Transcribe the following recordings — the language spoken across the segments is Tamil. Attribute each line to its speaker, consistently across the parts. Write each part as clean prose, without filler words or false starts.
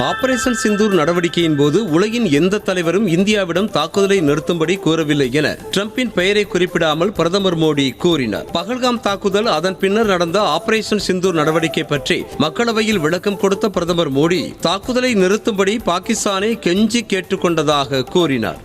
Speaker 1: ஆபரேஷன் சிந்தூர் நடவடிக்கையின் போது உலகின் எந்த தலைவரும் இந்தியாவிடம் தாக்குதலை நிறுத்தும்படி கூறவில்லை என டிரம்பின் பெயரை குறிப்பிடாமல் பிரதமர் மோடி கூறினார். பகல்காம் தாக்குதல், அதன் பின்னர் நடந்த ஆபரேஷன் சிந்தூர் நடவடிக்கை பற்றி மக்களவையில் விளக்கம் கொடுத்த பிரதமர் மோடி தாக்குதலை நிறுத்தும்படி பாகிஸ்தானை கெஞ்சி கேட்டுக்கொண்டதாக கூறினார்.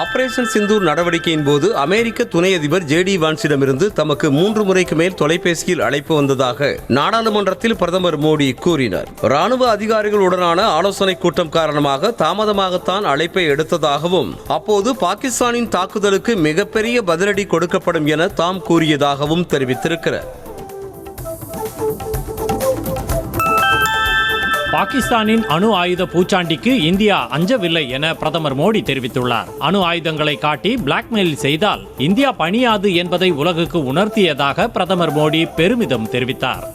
Speaker 1: ஆபரேஷன் சிந்தூர் நடவடிக்கையின் போது அமெரிக்க துணை அதிபர் ஜே.டி. வான்ஸிடமிருந்து தமக்கு 3 முறைக்கு மேல் தொலைபேசியில் அழைப்பு வந்ததாக நாடாளுமன்றத்தில் பிரதமர் மோடி கூறினார். ராணுவ அதிகாரிகளுடனான ஆலோசனை கூட்டம் காரணமாக தாமதமாகத்தான் அழைப்பை எடுத்ததாகவும் அப்போது பாகிஸ்தானின் தாக்குதலுக்கு மிகப்பெரிய பதிலடி கொடுக்கப்படும் என தாம் கூறியதாகவும் தெரிவித்திருக்கிறார்.
Speaker 2: பாகிஸ்தானின் அணு ஆயுத பூச்சாண்டிக்கு இந்தியா அஞ்சவில்லை என பிரதமர் மோடி தெரிவித்துள்ளார். அணு ஆயுதங்களை காட்டி பிளாக்மெயில் செய்தால் இந்தியா பணியாது என்பதை உலகுக்கு உணர்த்தியதாக பிரதமர் மோடி பெருமிதம் தெரிவித்தார்.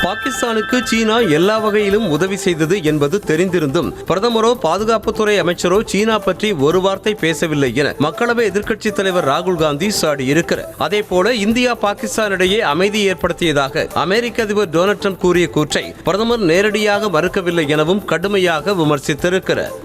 Speaker 1: பாகிஸ்தானுக்கு சீனா எல்லா வகையிலும் உதவி செய்தது என்பது தெரிந்திருந்தும் பிரதமரோ பாதுகாப்புத்துறை அமைச்சரோ சீனா பற்றி ஒரு வார்த்தை பேசவில்லை என மக்களவை எதிர்க்கட்சித் தலைவர் ராகுல் காந்தி சாடியிருக்கிறார். அதேபோல இந்தியா பாகிஸ்தானிடையே அமைதி ஏற்படுத்தியதாக அமெரிக்க அதிபர் டொனால்ட் ட்ரம்ப் கூறிய கூற்றை பிரதமர் நேரடியாக மறுக்கவில்லை எனவும் கடுமையாக விமர்சித்திருக்கிறார்.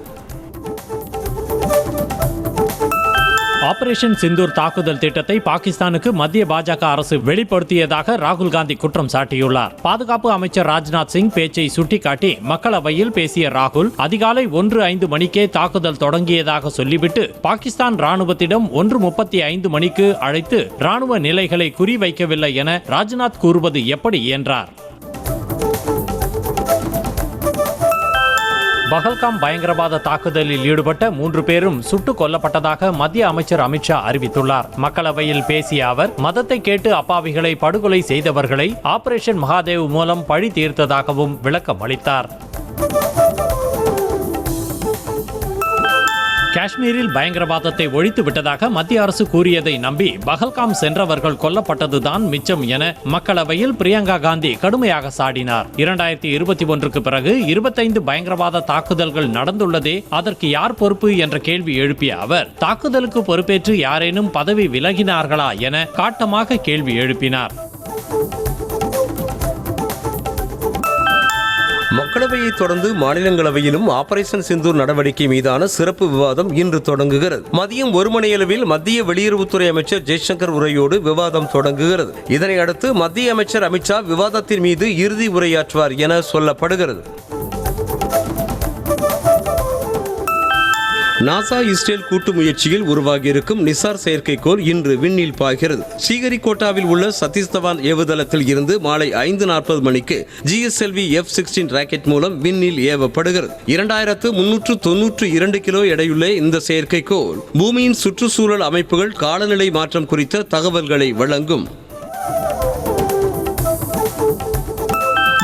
Speaker 2: ஆபரேஷன் சிந்தூர் தாக்குதல் திட்டத்தை பாகிஸ்தானுக்கு மத்திய பாஜக அரசு வெளிப்படுத்தியதாக ராகுல் காந்தி குற்றம் சாட்டியுள்ளார். பாதுகாப்பு அமைச்சர் ராஜ்நாத் சிங் பேச்சை சுட்டிக்காட்டி மக்களவையில் பேசிய ராகுல் அதிகாலை 1:05 மணிக்கே தாக்குதல் தொடங்கியதாக சொல்லிவிட்டு பாகிஸ்தான் ராணுவத்திடம் 1:35 மணிக்கு அழைத்து ராணுவ நிலைகளை குறிவைக்கவில்லை என ராஜ்நாத் கூறுவது எப்படி என்றார். பகல்காம் பயங்கரவாத தாக்குதலில் ஈடுபட்ட 3 பேரும் சுட்டுக் கொல்லப்பட்டதாக மத்திய அமைச்சர் அமித்ஷா அறிவித்துள்ளார். மக்களவையில் பேசிய அவர் மதத்தை கேட்டு அப்பாவிகளை படுகொலை செய்தவர்களை ஆபரேஷன் மகாதேவ் மூலம் பழி தீர்த்ததாகவும் விளக்கம் அளித்தார். காஷ்மீரில் பயங்கரவாதத்தை ஒழித்து விட்டதாக மத்திய அரசு கூறியதை நம்பி பகல்காம் சென்றவர்கள் கொல்லப்பட்டதுதான் மிச்சம் என மக்களவையில் பிரியங்கா காந்தி கடுமையாக சாடினார். 2021க்கு பிறகு 25 பயங்கரவாத தாக்குதல்கள் நடந்துள்ளதே, அதற்கு யார் பொறுப்பு என்ற கேள்வி எழுப்பிய அவர் தாக்குதலுக்கு பொறுப்பேற்று யாரேனும் பதவி விலகினார்களா என காட்டமாக கேள்வி எழுப்பினார்.
Speaker 1: மக்களவையை தொடர்ந்து மாநிலங்களவையிலும் ஆபரேஷன் சிந்தூர் நடவடிக்கை மீதான சிறப்பு விவாதம் இன்று தொடங்குகிறது. மதியம் 1 மணியளவில் மத்திய வெளியுறவுத்துறை அமைச்சர் ஜெய்சங்கர் உரையோடு விவாதம் தொடங்குகிறது. இதனையடுத்து மத்திய அமைச்சர் அமித்ஷா விவாதத்தின் மீது இறுதி உரையாற்றுவார் என சொல்லப்படுகிறது. நாசா இஸ்ரேல் கூட்டு முயற்சியில் உருவாகியிருக்கும் நிசார் செயற்கைக்கோள் இன்று விண்ணில் பாய்கிறது. ஸ்ரீஹரிகோட்டாவில் உள்ள சதீஷ் தவான் ஏவுதளத்தில் இருந்து மாலை 5:40 மணிக்கு GSLV F-16 ராக்கெட் மூலம் விண்ணில் ஏவப்படுகிறது. 2392 கிலோ எடையுள்ள இந்த செயற்கைக்கோள் பூமியின் சுற்றுச்சூழல் அமைப்புகள், காலநிலை மாற்றம் குறித்த தகவல்களை வழங்கும்.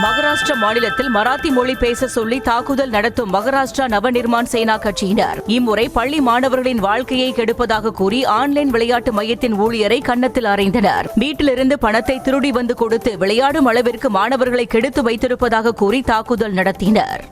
Speaker 3: மகாராஷ்டிரா மாநிலத்தில் மராத்தி மொழி பேச சொல்லி தாக்குதல் நடத்தும் மகாராஷ்டிரா நவநிர்மாண் சேனா கட்சியினர் இம்முறை பள்ளி மாணவர்களின் வாழ்க்கையை கெடுப்பதாக கூறி ஆன்லைன் விளையாட்டு மையத்தின் ஊழியரை கன்னத்தில் அறைந்தனர். வீட்டிலிருந்து பணத்தை திருடி வந்து கொடுத்து விளையாடும் அளவிற்கு மாணவர்களை கெடுத்து வைத்திருப்பதாக கூறி தாக்குதல் நடத்தினர்.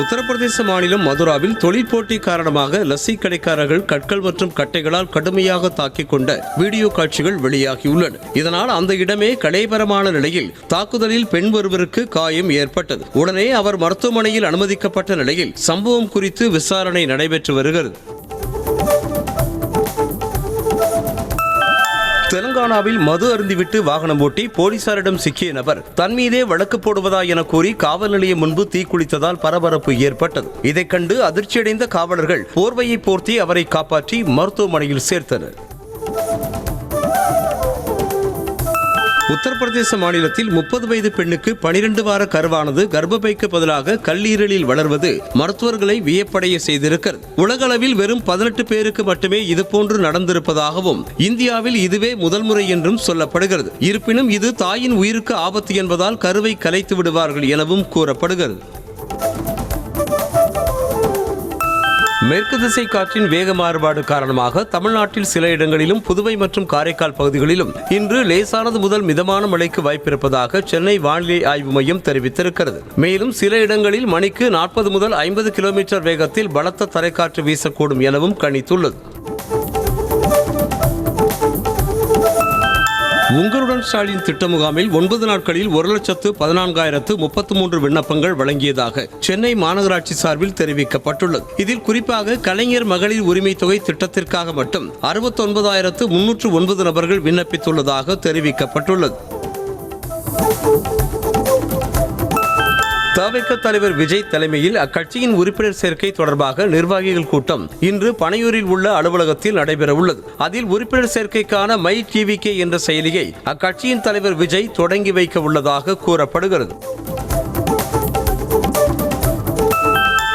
Speaker 1: உத்தரப்பிரதேச மாநிலம் மதுராவில் தொழில் போட்டி காரணமாக லஸ்ஸி கடைக்காரர்கள் கற்கள் மற்றும் கட்டைகளால் கடுமையாக தாக்கிக் கொண்ட வீடியோ காட்சிகள் வெளியாகியுள்ளன. இதனால் அந்த இடமே கலைபரமான நிலையில் தாக்குதலில் பெண் ஒருவருக்கு காயம் ஏற்பட்டது. உடனே அவர் மருத்துவமனையில் அனுமதிக்கப்பட்ட நிலையில் சம்பவம் குறித்து விசாரணை நடைபெற்று வருகிறது. தெலங்கானாவில் மது அருந்திவிட்டு வாகனம் ஓட்டி போலீசாரிடம் சிக்கிய நபர் தன் மீதே வழக்கு போடுவதா என கூறி காவல் நிலையம் முன்பு தீக்குளித்ததால் பரபரப்பு ஏற்பட்டது. இதைக் கண்டு அதிர்ச்சியடைந்த காவலர்கள் போர்வையை போர்த்தி அவரை காப்பாற்றி மருத்துவமனையில் சேர்த்தனர். உத்தரப்பிரதேச மாநிலத்தில் 30 வயது பெண்ணுக்கு 12 வார கருவானது கர்ப்பப்பைக்கு பதிலாக கல்லீரலில் வளர்வது மருத்துவர்களை வியப்படைய செய்திருக்கிறது. உலக அளவில் வெறும் 18 பேருக்கு மட்டுமே இதுபோன்று நடந்திருப்பதாகவும் இந்தியாவில் இதுவே முதல் முறை என்றும் சொல்லப்படுகிறது. இருப்பினும் இது தாயின் உயிருக்கு ஆபத்து என்பதால் கருவை கலைத்து விடுவார்கள் எனவும் கூறப்படுகிறது. மேற்கு திசை காற்றின் வேக மாறுபாடு காரணமாக தமிழ்நாட்டில் சில இடங்களிலும் புதுவை மற்றும் காரைக்கால் பகுதிகளிலும் இன்று லேசானது முதல் மிதமான மழைக்கு வாய்ப்பிருப்பதாக சென்னை வானிலை ஆய்வு மையம் தெரிவித்திருக்கிறது. மேலும் சில இடங்களில் மணிக்கு 40 முதல் 50 கிலோமீட்டர் வேகத்தில் பலத்த தரைக்காற்று வீசக்கூடும் எனவும் கணித்துள்ளது. உங்களுடன் ஸ்டாலின் திட்ட முகாமில் 9 நாட்களில் 1,14,033 விண்ணப்பங்கள் வழங்கியதாக சென்னை மாநகராட்சி சார்பில் தெரிவிக்கப்பட்டுள்ளது. இதில் குறிப்பாக கலைஞர் மகளிர் உரிமை தொகை திட்டத்திற்காக மட்டும் 69,309 நபர்கள் விண்ணப்பித்துள்ளதாக தெரிவிக்கப்பட்டுள்ளது. தவிக தலைவர் விஜய் தலைமையில் அக்கட்சியின் உறுப்பினர் சேர்க்கை தொடர்பாக நிர்வாகிகள் கூட்டம் இன்று பனையூரில் உள்ள அலுவலகத்தில் நடைபெற உள்ளது. அதில் உறுப்பினர் சேர்க்கைக்கான மை டிவிகே என்ற செயலியை அக்கட்சியின் தலைவர் விஜய் தொடங்கி வைக்க உள்ளதாக கூறப்படுகிறது.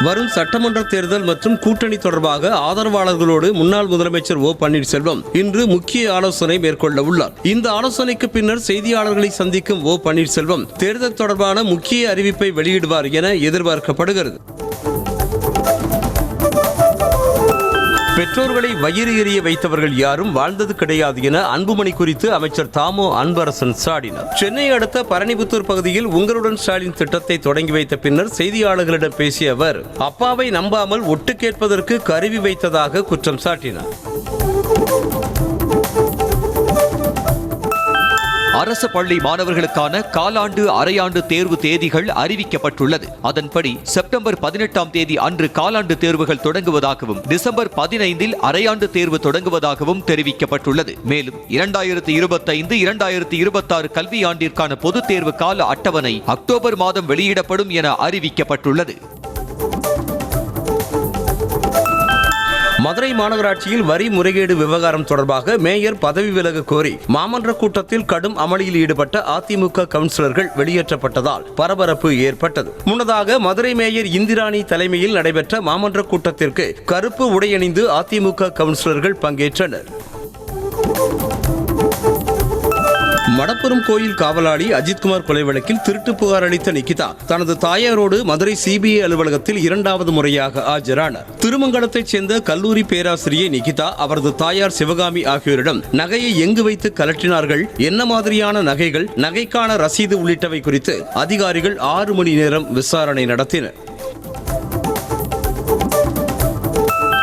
Speaker 1: வரும் சட்டமன்ற தேர்தல் மற்றும் கூட்டணி தொடர்பாக ஆதரவாளர்களோடு முன்னாள் முதலமைச்சர் ஓ பன்னீர்செல்வம் இன்று முக்கிய ஆலோசனை மேற்கொள்ள உள்ளார். இந்த ஆலோசனைக்கு பின்னர் செய்தியாளர்களை சந்திக்கும் ஓ பன்னீர்செல்வம் தேர்தல் தொடர்பான முக்கிய அறிவிப்பை வெளியிடுவார் என எதிர்பார்க்கப்படுகிறது. பெற்றோர்களை வயிறு எறிய வைத்தவர்கள் யாரும் வாழ்ந்தது கிடையாது என அன்புமணி குறித்து அமைச்சர் தாமோ அன்பரசன் சாடினார். சென்னை அடுத்த பரணிபுத்தூர் பகுதியில் உங்களுடன் ஸ்டாலின் திட்டத்தை தொடங்கி வைத்த பின்னர் செய்தியாளர்களிடம் பேசிய அவர் அப்பாவை நம்பாமல் ஒட்டு கேட்பதற்கு கருவி வைத்ததாக குற்றம் சாட்டினார்.
Speaker 4: அரசு பள்ளி மாணவர்களுக்கான காலாண்டு அரையாண்டு தேர்வு தேதிகள் அறிவிக்கப்பட்டுள்ளது. அதன்படி செப்டம்பர் 18ஆம் தேதி அன்று காலாண்டு தேர்வுகள் தொடங்குவதாகவும் டிசம்பர் 15இல் அரையாண்டு தேர்வு தொடங்குவதாகவும் தெரிவிக்கப்பட்டுள்ளது. மேலும் 2025-2026 கல்வியாண்டிற்கான பொதுத் தேர்வு கால அட்டவணை அக்டோபர் மாதம் வெளியிடப்படும் என அறிவிக்கப்பட்டுள்ளது.
Speaker 1: மதுரை மாநகராட்சியில் வரி முறைகேடு விவகாரம் தொடர்பாக மேயர் பதவி விலக கோரி மாமன்ற கூட்டத்தில் கடும் அமளியில் ஈடுபட்ட அதிமுக கவுன்சிலர்கள் வெளியேற்றப்பட்டதால் பரபரப்பு ஏற்பட்டது. முன்னதாக மதுரை மேயர் இந்திராணி தலைமையில் நடைபெற்ற மாமன்ற கூட்டத்திற்கு கருப்பு உடையணிந்து அதிமுக கவுன்சிலர்கள் பங்கேற்றனர். மடப்புரம் கோயில் காவலாளி அஜித்குமார் கொலை வழக்கில் திருட்டு புகார் அளித்த நிகிதா தனது தாயாரோடு மதுரை சிபிஐ அலுவலகத்தில் 2வது முறையாக ஆஜரானார். திருமங்கலத்தைச் சேர்ந்த கல்லூரி பேராசிரியை நிகிதா அவரது தாயார் சிவகாமி ஆகியோரிடம் நகையை எங்கு வைத்து கலற்றினார்கள், என்ன மாதிரியான நகைகள், நகைக்கான ரசீது உள்ளிட்டவை குறித்து அதிகாரிகள் 6 மணி நேரம் விசாரணை நடத்தினர்.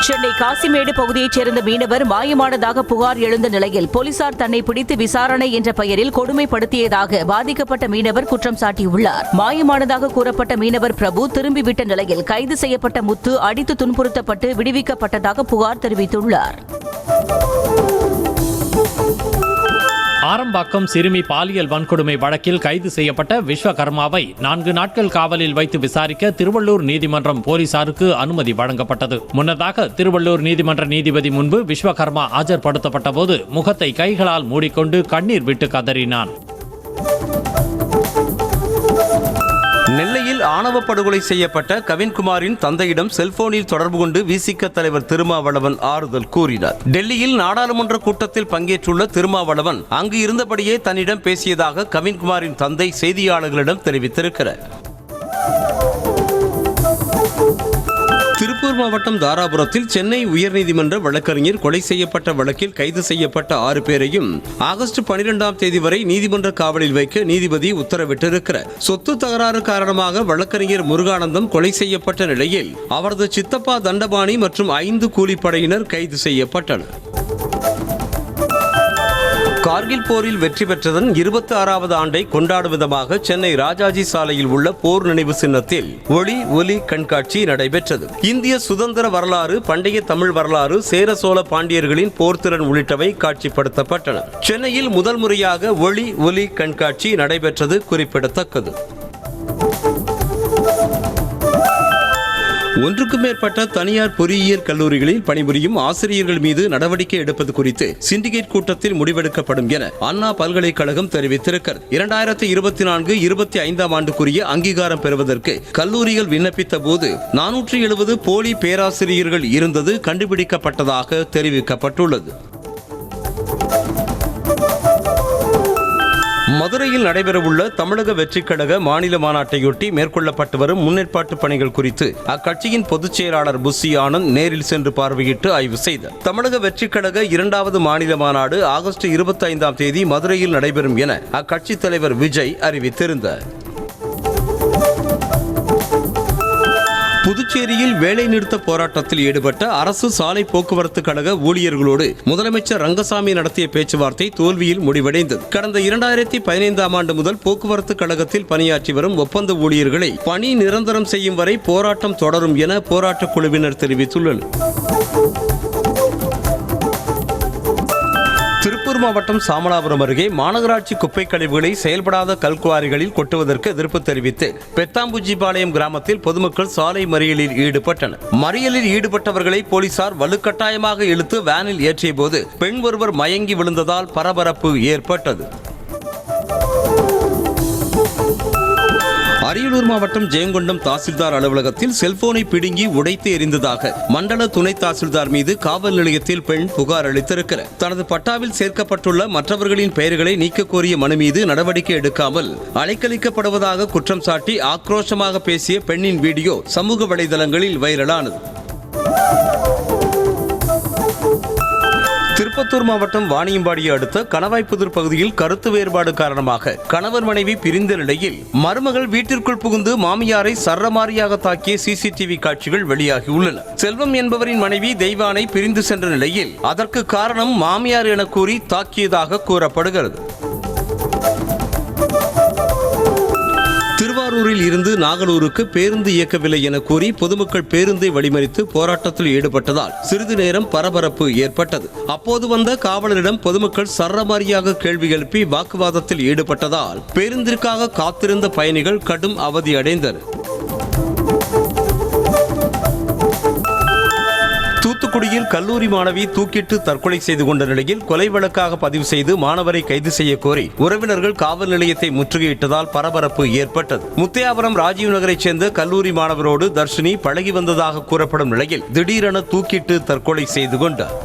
Speaker 3: சென்னை காசிமேடு பகுதியைச் சேர்ந்த மீனவர் மாயமானதாக புகார் எழுந்த நிலையில் போலீசார் தன்னை பிடித்து விசாரணை என்ற பெயரில் கொடுமைப்படுத்தியதாக பாதிக்கப்பட்ட மீனவர் குற்றம் சாட்டியுள்ளார். மாயமானதாக கூறப்பட்ட மீனவர் பிரபு திரும்பிவிட்ட நிலையில் கைது செய்யப்பட்ட முத்து அடித்து துன்புறுத்தப்பட்டு விடுவிக்கப்பட்டதாக புகார் தெரிவித்துள்ளார்.
Speaker 2: ஆரம்பாக்கம் சிறுமி பாலியல் வன்கொடுமை வழக்கில் கைது செய்யப்பட்ட விஸ்வகர்மாவை 4 நாட்கள் காவலில் வைத்து விசாரிக்க திருவள்ளூர் நீதிமன்றம் போலீசாருக்கு அனுமதி வழங்கப்பட்டது. முன்னதாக திருவள்ளூர் நீதிமன்ற நீதிபதி முன்பு விஸ்வகர்மா ஆஜர்படுத்தப்பட்ட போது முகத்தை கைகளால் மூடிக்கொண்டு கண்ணீர் விட்டு கதறினான்.
Speaker 1: நெல்லையில் ஆணவ படுகொலை செய்யப்பட்ட கவின்குமாரின் தந்தையிடம் செல்போனில் தொடர்பு கொண்டு விசிக தலைவர் திருமாவளவன் ஆறுதல் கூறினார். டெல்லியில் நாடாளுமன்ற கூட்டத்தில் பங்கேற்றுள்ள திருமாவளவன் அங்கு இருந்தபடியே தன்னிடம் பேசியதாக கவின்குமாரின் தந்தை செய்தியாளர்களிடம் தெரிவித்திருக்கிறார். திருப்பூர் மாவட்டம் தாராபுரத்தில் சென்னை உயர்நீதிமன்ற வழக்கறிஞர் கொலை செய்யப்பட்ட வழக்கில் கைது செய்யப்பட்ட 6 பேரையும் ஆகஸ்ட் 12ஆம் தேதி வரை நீதிமன்ற காவலில் வைக்க நீதிபதி உத்தரவிட்டிருக்கிறார். சொத்து தகராறு காரணமாக வழக்கறிஞர் முருகானந்தம் கொலை செய்யப்பட்ட நிலையில் அவரது சித்தப்பா தண்டபாணி மற்றும் 5 கூலிப்படையினர் கைது செய்யப்பட்டனர். கார்கில் போரில் வெற்றி பெற்றதன் 26வது ஆண்டை கொண்டாடும் விதமாக சென்னை ராஜாஜி சாலையில் உள்ள போர் நினைவு சின்னத்தில் ஒளி ஒலி கண்காட்சி நடைபெற்றது. இந்திய சுதந்திர வரலாறு, பண்டைய தமிழ் வரலாறு, சேர சோழ பாண்டியர்களின் போர்த்திறன் உள்ளிட்டவை காட்சிப்படுத்தப்பட்டன. சென்னையில் முதல் முறையாக ஒளி ஒலி கண்காட்சி நடைபெற்றது குறிப்பிடத்தக்கது. ஒன்றுக்கும் மேற்பட்ட தனியார் பொறியியல் கல்லூரிகளில் பணிபுரியும் ஆசிரியர்கள் மீது நடவடிக்கை எடுப்பது குறித்து சிண்டிகேட் கூட்டத்தில் முடிவெடுக்கப்படும் என அண்ணா பல்கலைக்கழகம் தெரிவித்திருக்கிறது. 2024-25ஆம் ஆண்டுக்குரிய அங்கீகாரம் பெறுவதற்கு கல்லூரிகள் விண்ணப்பித்த போது 470 போலி பேராசிரியர்கள் இருந்தது கண்டுபிடிக்கப்பட்டதாக தெரிவிக்கப்பட்டுள்ளது. மதுரையில் நடைபெறவுள்ள தமிழக வெற்றிக் கழக மாநில மாநாட்டையொட்டி மேற்கொள்ளப்பட்டு வரும் முன்னேற்பாட்டு பணிகள் குறித்து அக்கட்சியின் பொதுச் செயலாளர் புஷி ஆனந்த் நேரில் சென்று பார்வையிட்டு ஆய்வு செய்தார். தமிழக வெற்றிக் கழக 2வது மாநில மாநாடு ஆகஸ்ட் 25ஆம் தேதி மதுரையில் நடைபெறும் என அக்கட்சி தலைவர் விஜய் அறிவித்திருந்தார். புதுச்சேரியில் வேலைநிறுத்த போராட்டத்தில் ஈடுபட்ட அரசு சாலை போக்குவரத்து கழக ஊழியர்களோடு முதலமைச்சர் ரங்கசாமி நடத்திய பேச்சுவார்த்தை தோல்வியில் முடிவடைந்தது. கடந்த 2015ஆம் ஆண்டு முதல் போக்குவரத்து கழகத்தில் பணியாற்றி வரும் ஒப்பந்த ஊழியர்களை பணி நிரந்தரம் செய்யும் வரை போராட்டம் தொடரும் என போராட்டக் குழுவினர் தெரிவித்துள்ளனர். திருப்பூர் மாவட்டம் சாமலாபுரம் அருகே மாநகராட்சி குப்பை கழிவுகளை செயல்படாத கல்குவாரிகளில் கொட்டுவதற்கு எதிர்ப்பு தெரிவித்து பெத்தாம்புஜிபாளையம் கிராமத்தில் பொதுமக்கள் சாலை மறியலில் ஈடுபட்டனர். மறியலில் ஈடுபட்டவர்களை போலீசார் வலுக்கட்டாயமாக இழுத்து வேனில் ஏற்றிய போது பெண் ஒருவர் மயங்கி விழுந்ததால் பரபரப்பு ஏற்பட்டது. அரியலூர் மாவட்டம் ஜெயங்கொண்டம் தாசில்தார் அலுவலகத்தில் செல்போனை பிடுங்கி உடைத்து எறிந்ததாக மண்டல துணை தாசில்தார் மீது காவல் நிலையத்தில் பெண் புகார் அளித்திருக்கிறார். தனது பட்டாவில் சேர்க்கப்பட்டுள்ள மற்றவர்களின் பெயர்களை நீக்க கோரிய மனு மீது நடவடிக்கை எடுக்காமல் அலைக்கழிக்கப்படுவதாக குற்றம் சாட்டி ஆக்ரோஷமாக பேசிய பெண்ணின் வீடியோ சமூக வலைதளங்களில் வைரலானது. திருப்பத்தூர் மாவட்டம் வாணியம்பாடியை அடுத்த கணவாய்ப்புதூர் பகுதியில் கருத்து வேறுபாடு காரணமாக கணவர் மனைவி பிரிந்த நிலையில் மருமகள் வீட்டிற்குள் புகுந்து மாமியாரை சரமாரியாக தாக்கிய சிசிடிவி காட்சிகள் வெளியாகியுள்ளன. செல்வம் என்பவரின் மனைவி தெய்வானை பிரிந்து சென்ற நிலையில் அதற்கு காரணம் மாமியார் என கூறி தாக்கியதாக கூறப்படுகிறது. திருவாரூரில் இருந்து நாகலூருக்கு பேருந்து இயக்கவில்லை என கூறி பொதுமக்கள் பேருந்தை வழிமறித்து போராட்டத்தில் ஈடுபட்டதால் சிறிது நேரம் பரபரப்பு ஏற்பட்டது. அப்போது வந்த காவலரிடம் பொதுமக்கள் சரமாரியாக கேள்வி எழுப்பி வாக்குவாதத்தில் ஈடுபட்டதால் பேருந்திற்காக காத்திருந்த பயணிகள் கடும் அவதி அடைந்தனர். தூத்துக்குடியில் கல்லூரி மாணவி தூக்கிட்டு தற்கொலை செய்து கொண்ட நிலையில் கொலை வழக்காக பதிவு செய்து மாணவரை கைது செய்ய கோரி உறவினர்கள் காவல் நிலையத்தை முற்றுகையிட்டதால் பரபரப்பு ஏற்பட்டது. முத்தையாபுரம் ராஜீவ் நகரைச் சேர்ந்த கல்லூரி மாணவரோடு தர்ஷினி பழகி வந்ததாக கூறப்படும் நிலையில் திடீரென தூக்கிட்டு தற்கொலை செய்து கொண்டார்.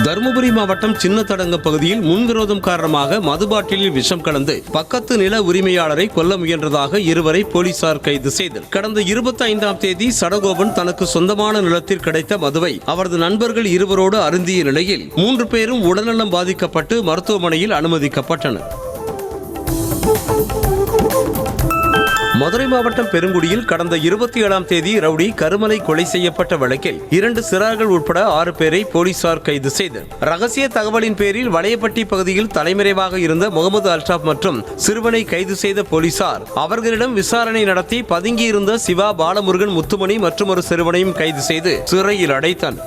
Speaker 1: தருமபுரி மாவட்டம் சின்னத்தடங்கம் பகுதியில் முன்விரோதம் காரணமாக மது பாட்டிலில் விஷம் கலந்து பக்கத்து நில உரிமையாளரை கொல்ல முயன்றதாக இருவரை போலீசார் கைது செய்தனர். கடந்த 25ஆம் தேதி சடகோபன் தனக்கு சொந்தமான நிலத்தில் கிடைத்த மதுவை அவரது நண்பர்கள் இருவரோடு அருந்திய நிலையில் 3 பேரும் உடல்நலம் பாதிக்கப்பட்டு மருத்துவமனையில் அனுமதிக்கப்பட்டனர். மதுரை மாவட்டம் பெருங்குடியில் கடந்த 27ஆம் தேதி ரவுடி கருமலை கொலை செய்யப்பட்ட வழக்கில் 2 சிறார்கள் உட்பட 6 பேரை போலீசார் கைது செய்தனர். ரகசிய தகவலின் பேரில் வளையப்பட்டி பகுதியில் தலைமறைவாக இருந்த முகமது அல்டாப் மற்றும் சிறுவனை கைது செய்த போலீசார் அவர்களிடம் விசாரணை நடத்தி பதுங்கியிருந்த சிவா, பாலமுருகன், முத்துமணி மற்றும் ஒரு சிறுவனையும் கைது செய்து சிறையில் அடைத்தனர்.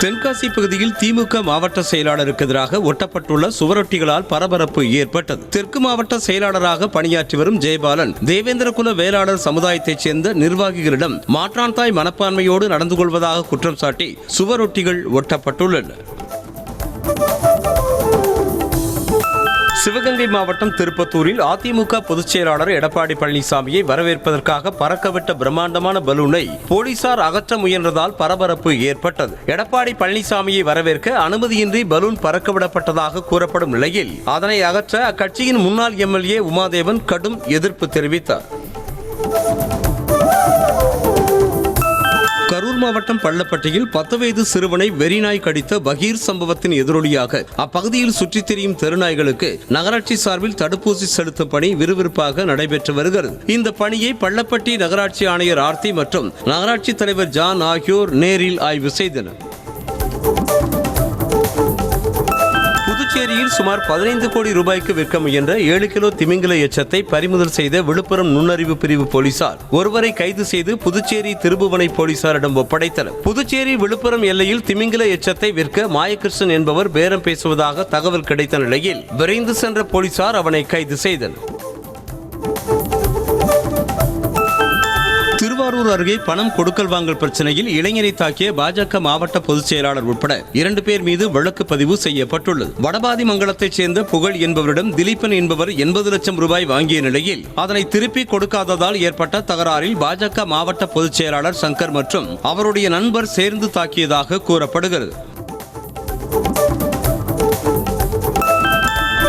Speaker 1: தென்காசி பகுதியில் திமுக மாவட்ட செயலாளருக்கு எதிராக ஒட்டப்பட்டுள்ள சுவரொட்டிகளால் பரபரப்பு ஏற்பட்டது. தெற்கு மாவட்ட செயலாளராக பணியாற்றி வரும் ஜெயபாலன் தேவேந்திரகுல வேளாளர் சமுதாயத்தைச் சேர்ந்த நிர்வாகிகளிடம் மாற்றான் தாய் மனப்பான்மையோடு நடந்து கொள்வதாக குற்றம் சாட்டி சுவரொட்டிகள் ஒட்டப்பட்டுள்ளன. சிவகங்கை மாவட்டம் திருப்பத்தூரில் அதிமுக பொதுச் செயலாளர் எடப்பாடி பழனிசாமியை வரவேற்பதற்காக பறக்கவிட்ட பிரம்மாண்டமான பலூனை போலீசார் அகற்ற முயன்றதால் பரபரப்பு ஏற்பட்டது. எடப்பாடி பழனிசாமியை வரவேற்க அனுமதியின்றி பலூன் பறக்கவிடப்பட்டதாக கூறப்படும் நிலையில் அதனை அகற்ற அக்கட்சியின் முன்னாள் எம்எல்ஏ உமாதேவன் கடும் எதிர்ப்பு தெரிவித்தார். கரூர் மாவட்டம் பள்ளப்பட்டியில் 10 வயது சிறுவனை வெறிநாய் கடித்த பகீர் சம்பவத்தின் எதிரொலியாக அப்பகுதியில் சுற்றித் திரியும் தெருநாய்களுக்கு நகராட்சி சார்பில் தடுப்பூசி செலுத்தும் பணி விறுவிறுப்பாக நடைபெற்று வருகிறது. இந்த பணியை பள்ளப்பட்டி நகராட்சி ஆணையர் ஆர்த்தி மற்றும் நகராட்சி தலைவர் ஜான் ஆகியோர் நேரில் ஆய்வு செய்தனர். புதுச்சேரியில் சுமார் 15 கோடி ரூபாய்க்கு விற்க முயன்ற 7 கிலோ திமிங்கல எச்சத்தை பறிமுதல் செய்த விழுப்புரம் நுண்ணறிவு பிரிவு போலீசார் ஒருவரை கைது செய்து புதுச்சேரி திருபுவனை போலீசாரிடம் ஒப்படைத்தனர். புதுச்சேரி விழுப்புரம் எல்லையில் திமிங்கல எச்சத்தை விற்க மாயகிருஷ்ணன் என்பவர் பேரம் பேசுவதாக தகவல் கிடைத்த நிலையில் விரைந்து சென்ற போலீசார் அவனை கைது செய்தனர். திருவாரூர் கரூர் அருகே பணம் கொடுக்கல் வாங்கல் பிரச்சனையில் இளைஞரை தாக்கிய பாஜக மாவட்ட பொதுச் செயலாளர் உட்பட 2 பேர் மீது வழக்கு பதிவு செய்யப்பட்டுள்ளது. வடபாதி மங்கலத்தைச் சேர்ந்த புகழ் என்பவரிடம் திலீபன் என்பவர் 80 லட்சம் ரூபாய் வாங்கிய நிலையில் அதனை திருப்பி கொடுக்காததால் ஏற்பட்ட தகராறில் பாஜக மாவட்ட பொதுச் செயலாளர் சங்கர் மற்றும் அவருடைய நண்பர் சேர்ந்து தாக்கியதாக கூறப்படுகிறது.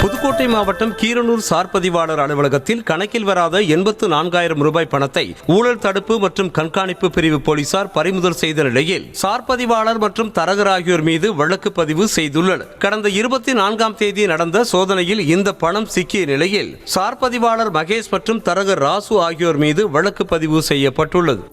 Speaker 1: புதுக்கோட்டை மாவட்டம் கீரனூர் சார் பதிவாளர் அலுவலகத்தில் கணக்கில் வராத 84,000 ரூபாய் பணத்தை ஊழல் தடுப்பு மற்றும் கண்காணிப்பு பிரிவு போலீசார் பறிமுதல் செய்த நிலையில் சார் பதிவாளர் மற்றும் தரகர் ஆகியோர் மீது வழக்கு பதிவு செய்துள்ளனர். கடந்த 24ஆம் தேதி நடந்த சோதனையில் இந்த பணம் சிக்கிய நிலையில் சார் பதிவாளர் மகேஷ் மற்றும் தரகர் ராசு ஆகியோர் மீது வழக்கு பதிவு செய்யப்பட்டுள்ளது.